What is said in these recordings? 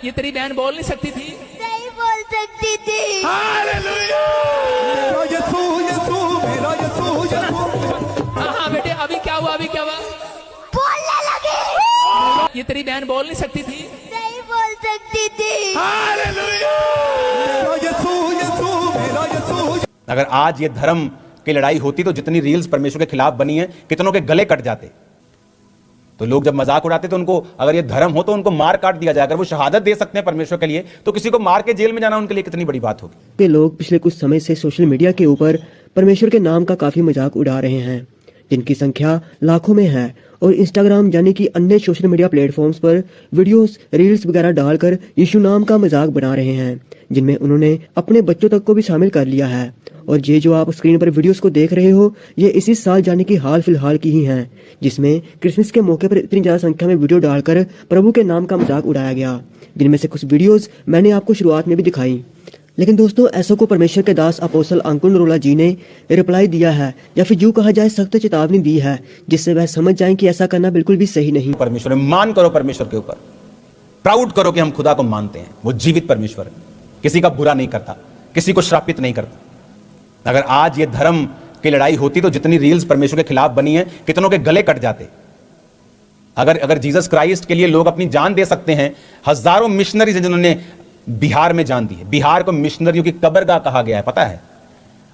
ये तेरी बहन बोल नहीं सकती थी? नहीं बोल सकती थी। हालेलुया! मेरा यीशु यीशु मेरा यीशु यीशु। हाँ बेटे, अभी क्या हुआ? अभी क्या हुआ? बोलने लगी। ये तेरी बहन बोल नहीं सकती थी? नहीं बोल सकती थी। हालेलुया! मेरा यीशु यीशु मेरा यीशु। अगर आज ये धर्म की लड़ाई होती तो जितनी रील्स परमेश्वर के खिलाफ बनी है, कितनों के गले कट जाते। तो लोग जब मजाक उड़ाते तो उनको, अगर ये धर्म हो तो उनको मार काट दिया जाए। अगर वो शहादत दे सकते हैं परमेश्वर के लिए, तो किसी को मार के जेल में जाना उनके लिए कितनी बड़ी बात होगी। के लोग पिछले कुछ समय से सोशल मीडिया के ऊपर परमेश्वर के नाम का काफी मजाक उड़ा रहे हैं, जिनकी संख्या लाखों में है, और इंस्टाग्राम यानी कि अन्य सोशल मीडिया प्लेटफॉर्म्स पर वीडियोस, रील्स वगैरह डालकर यीशु नाम का मजाक बना रहे हैं, जिनमें उन्होंने अपने बच्चों तक को भी शामिल कर लिया है। और ये जो आप स्क्रीन पर वीडियोस को देख रहे हो, ये इसी साल यानी कि हाल फिलहाल की ही हैं, जिसमें क्रिसमस के मौके पर इतनी ज्यादा संख्या में वीडियो डालकर प्रभु के नाम का मजाक उड़ाया गया, जिनमें से कुछ वीडियोस मैंने आपको शुरुआत में भी दिखाई। लेकिन दोस्तों, ऐसा को परमेश्वर के दास अपोस्टल अंकुर नरोला जी ने रिप्लाई दिया है, या फिर यूं कहा जाए सख्त चेतावनी दी है, जिससे वह समझ जाएं कि ऐसा करना बिल्कुल भी सही नहीं। परमेश्वर में मान करो, परमेश्वर के ऊपर प्राउड करो कि हम खुदा को मानते हैं। वो जीवित परमेश्वर है, किसी का बुरा नहीं करता, किसी को श्रापित नहीं करता। अगर आज ये धर्म की लड़ाई होती तो जितनी रील्स परमेश्वर के खिलाफ बनी है, कितनों के गले कट जाते। अगर जीसस क्राइस्ट के लिए लोग अपनी जान दे सकते हैं, हजारों मिशनरीज जिन्होंने बिहार में जान दी है। बिहार को मिशनरियों की कब्रगाह कहा गया है, पता है?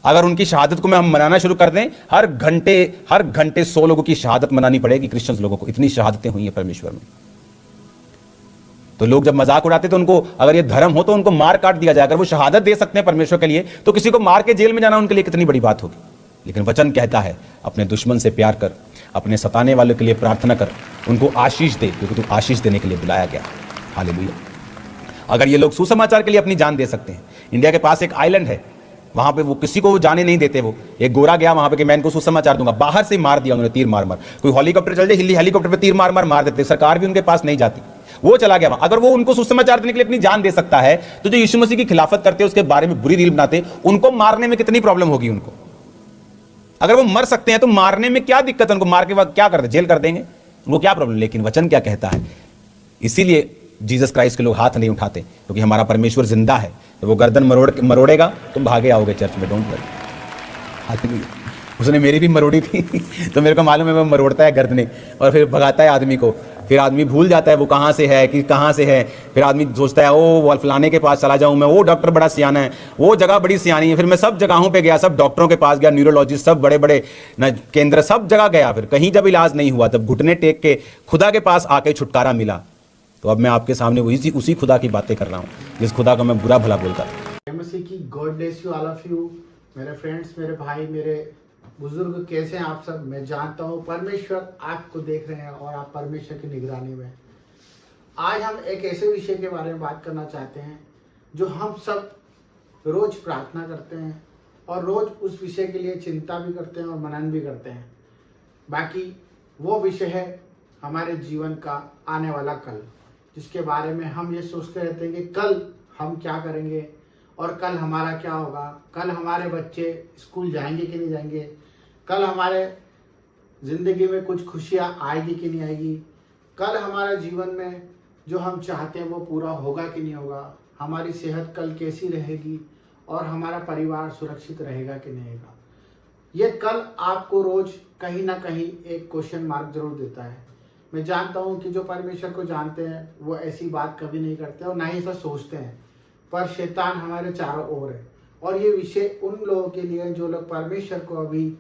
अगर उनकी शहादत को हम मनाना शुरू कर दें, हर घंटे 100 लोगों की शहादत मनानी पड़ेगी, क्रिश्चियंस लोगों को। इतनी शहादतें हुई हैं परमेश्वर में। तो लोग जब मजाक उड़ाते तो उनको, अगर ये धर्म हो तो उनको मार काट दिया जाए। अगर वो शहादत दे सकते हैं परमेश्वर के लिए, तो किसी को मार के जेल में जाना उनके लिए कितनी बड़ी बात होगी। लेकिन वचन कहता है, अपने दुश्मन से प्यार कर, अपने सताने वालों के लिए प्रार्थना कर, उनको आशीष दे, क्योंकि तू आशीष देने के लिए बुलाया गया। हालेलुया! अगर ये लोग सुसमाचार के लिए अपनी जान दे सकते हैं। इंडिया के पास एक आइलैंड है, वहां पे वो किसी को जाने नहीं देते। वो एक गोरा गया वहां पे कि मैं इनको सुसमाचार दूंगा, बाहर से मार दिया उन्होंने, तीर मार मार। कोई हेलीकॉप्टर चल जाए, हेलीकॉप्टर पे तीर मार मार देते, सरकार भी उनके पास नहीं जाती। वो चला गया वहां। अगर वो उनको सुसमाचार देने के लिए अपनी जान दे सकता है, तो जो यीशु मसीह की खिलाफत करते हैं, उसके बारे में बुरी रील बनाते, उनको मारने में कितनी प्रॉब्लम होगी उनको। अगर वो मर सकते हैं तो मारने में क्या दिक्कत है? उनको मार के बाद क्या कर दे, जेल कर देंगे, उनको क्या प्रॉब्लम। लेकिन वचन क्या कहता है? इसीलिए जीसस क्राइस्ट के लोग हाथ नहीं उठाते, क्योंकि हमारा परमेश्वर जिंदा है। तो वो गर्दन मरोड़ेगा, तुम भागे आओगे चर्च में। Don't worry. उसने मेरी भी मरोड़ी थी तो मेरे को मालूम है, वो मरोड़ता है गर्दने और फिर भगाता है आदमी को। फिर आदमी भूल जाता है वो कहाँ से है, कि कहाँ से है। फिर आदमी सोचता है, ओ फलाने के पास चला जाऊँ मैं, वो डॉक्टर बड़ा सियाना है, वो जगह बड़ी सियानी है। फिर मैं सब जगहों पे गया, सब डॉक्टरों के पास गया, न्यूरोलॉजिस्ट, सब बड़े बड़े केंद्र, सब जगह गया। फिर कहीं जब इलाज नहीं हुआ, तब घुटने टेक के खुदा के पास आके छुटकारा मिला। तो अब मैं आपके सामने उसी खुदा की बातें कर रहा हूँ, जिस खुदा को मैं बुरा भला बोलता था। मसीह की God bless you all of you. मेरे फ्रेंड्स, मेरे भाई, मेरे बुजुर्ग, कैसे हैं आप सब? मैं जानता हूँ परमेश्वर आपको देख रहे हैं और आप परमेश्वर की निगरानी में। आज हम एक ऐसे विषय के बारे में बात करना चाहते हैं जो हम सब रोज प्रार्थना करते हैं और रोज उस विषय के लिए चिंता भी करते हैं और मनन भी करते हैं। बाकी वो विषय है हमारे जीवन का आने वाला कल, जिसके बारे में हम ये सोचते रहते हैं कि कल हम क्या करेंगे और कल हमारा क्या होगा, कल हमारे बच्चे स्कूल जाएंगे कि नहीं जाएंगे, कल हमारे ज़िंदगी में कुछ खुशियाँ आएगी कि नहीं आएगी, कल हमारे जीवन में जो हम चाहते हैं वो पूरा होगा कि नहीं होगा, हमारी सेहत कल कैसी रहेगी और हमारा परिवार सुरक्षित रहेगा कि नहीं रहेगा। ये कल आपको रोज कहीं ना कहीं एक क्वेश्चन मार्क जरूर देता है। मैं जानता हूँ कि जो परमेश्वर को जानते हैं वो ऐसी बात कभी नहीं करते और ना ही ऐसा सोचते हैं, पर शैतान हमारे चारों ओर है। और ये विषय उन लोगों के लिए जो लोग परमेश्वर को अभी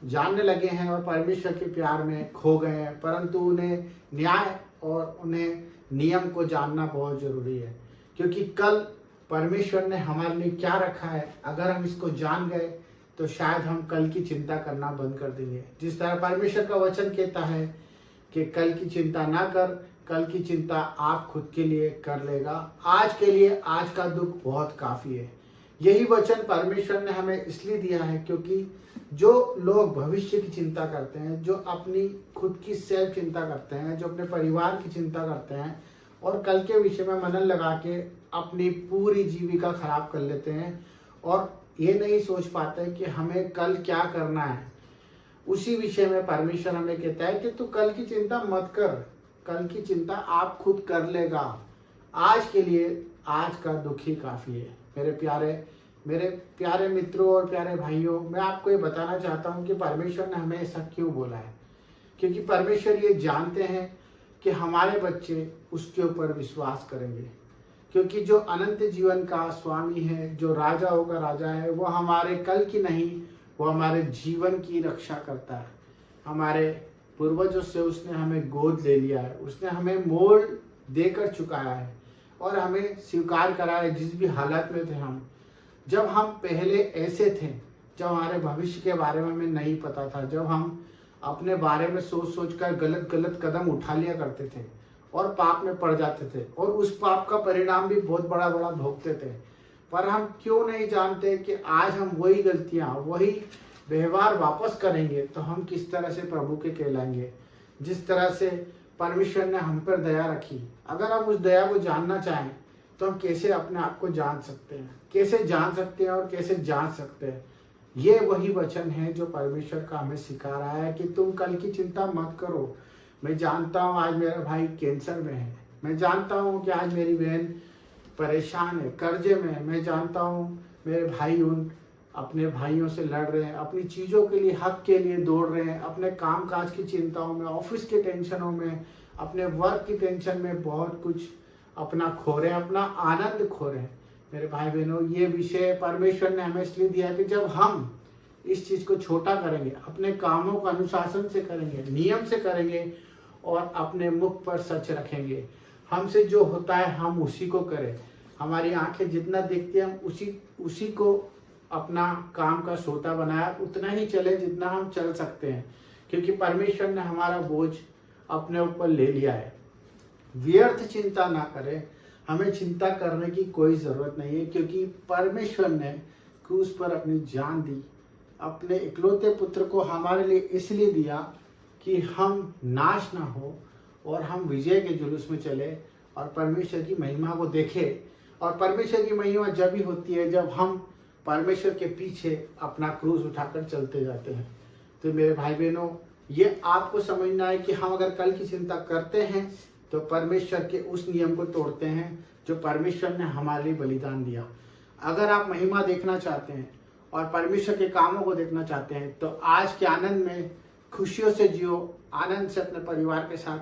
जानने लगे हैं और परमेश्वर के प्यार में खो गए हैं, परंतु उन्हें न्याय और उन्हें नियम को जानना बहुत जरूरी है। क्योंकि कल परमेश्वर ने हमारे लिए क्या रखा है, अगर हम इसको जान गए तो शायद हम कल की चिंता करना बंद कर देंगे। जिस तरह परमेश्वर का वचन कहता है कि कल की चिंता ना कर, कल की चिंता आप खुद के लिए कर लेगा, आज के लिए आज का दुख बहुत काफी है। यही वचन परमेश्वर ने हमें इसलिए दिया है क्योंकि जो लोग भविष्य की चिंता करते हैं, जो अपनी खुद की सेल्फ चिंता करते हैं, जो अपने परिवार की चिंता करते हैं और कल के विषय में मनन लगा के अपनी पूरी जीविका खराब कर लेते हैं और ये नहीं सोच पाते कि हमें कल क्या करना है, उसी विषय में परमेश्वर हमें कहता है कि तू कल की चिंता मत कर, कल की चिंता आप खुद कर लेगा। आज के लिए आज का दुख ही काफ़ी है। मेरे प्यारे मित्रों और प्यारे भाइयों, मैं आपको ये बताना चाहता हूँ कि परमेश्वर ने हमें ऐसा क्यों बोला है। क्योंकि परमेश्वर ये जानते हैं कि हमारे बच्चे उसके ऊपर विश्वास करेंगे। क्योंकि जो अनंत जीवन का स्वामी है, जो राजाओं का राजा है, वो हमारे कल की नहीं, वो हमारे जीवन की रक्षा करता है। हमारे पूर्वजों से उसने हमें गोद ले लिया है, उसने हमें मोल देकर चुकाया है और हमें स्वीकार करा है जिस भी हालत में थे हम। जब हम पहले ऐसे थे, जब हमारे भविष्य के बारे में हमें नहीं पता था, जब हम अपने बारे में सोच कर गलत कदम उठा लिया करते थे और पाप में पड़ जाते थे और उस पाप का परिणाम भी बहुत बड़ा भोगते थे। पर हम क्यों नहीं जानते कि आज हम वही गलतियां, वही व्यवहार वापस करेंगे तो हम किस तरह से प्रभु के कहलाएंगे। जिस तरह से परमेश्वर ने हम पर दया रखी, अगर हम उस दया को जानना चाहें तो हम कैसे अपने आप को जान सकते हैं, कैसे जान सकते हैं और कैसे जान सकते हैं। ये वही वचन है जो परमेश्वर का हमें सिखा रहा है कि तुम कल की चिंता मत करो। मैं जानता हूँ आज मेरा भाई कैंसर में है, मैं जानता हूँ कि आज मेरी बहन परेशान है, कर्जे में है, मैं जानता हूँ मेरे भाई उन अपने भाइयों से लड़ रहे हैं, अपनी चीज़ों के लिए, हक के लिए दौड़ रहे हैं, अपने काम काज की चिंताओं में, ऑफिस के टेंशनों में, अपने वर्क की टेंशन में बहुत कुछ अपना खो रहे हैं, अपना आनंद खो रहे हैं। मेरे भाई बहनों, ये विषय परमेश्वर ने हमें इसलिए दिया है कि जब हम इस चीज़ को छोटा करेंगे, अपने कामों को अनुशासन से करेंगे, नियम से करेंगे और अपने मुख पर सच रखेंगे, हमसे जो होता है हम उसी को करें। हमारी आंखें जितना देखती हैं हम उसी को अपना काम का सोता बनाया, उतना ही चले जितना हम चल सकते हैं। क्योंकि परमेश्वर ने हमारा बोझ अपने ऊपर ले लिया है। व्यर्थ चिंता ना करें, हमें चिंता करने की कोई ज़रूरत नहीं है। क्योंकि परमेश्वर ने क्रूस पर अपनी जान दी, अपने इकलौते पुत्र को हमारे लिए इसलिए दिया कि हम नाश ना हो और हम विजय के जुलूस में चले और परमेश्वर की महिमा को देखें। और परमेश्वर की महिमा जब ही होती है जब हम परमेश्वर के पीछे अपना क्रूस उठाकर चलते जाते हैं। तो मेरे भाई बहनों, ये आपको समझना है कि हम अगर कल की चिंता करते हैं तो परमेश्वर के उस नियम को तोड़ते हैं जो परमेश्वर ने हमारे लिए बलिदान दिया। अगर आप महिमा देखना चाहते हैं और परमेश्वर के कामों को देखना चाहते हैं तो आज के आनंद में खुशियों से जियो, आनंद से अपने परिवार के साथ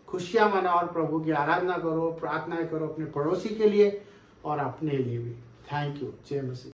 खुशियां मनाओ और प्रभु की आराधना करो, प्रार्थनाएं करो अपने पड़ोसी के लिए और अपने लिए भी। Thank you. जय मसीह।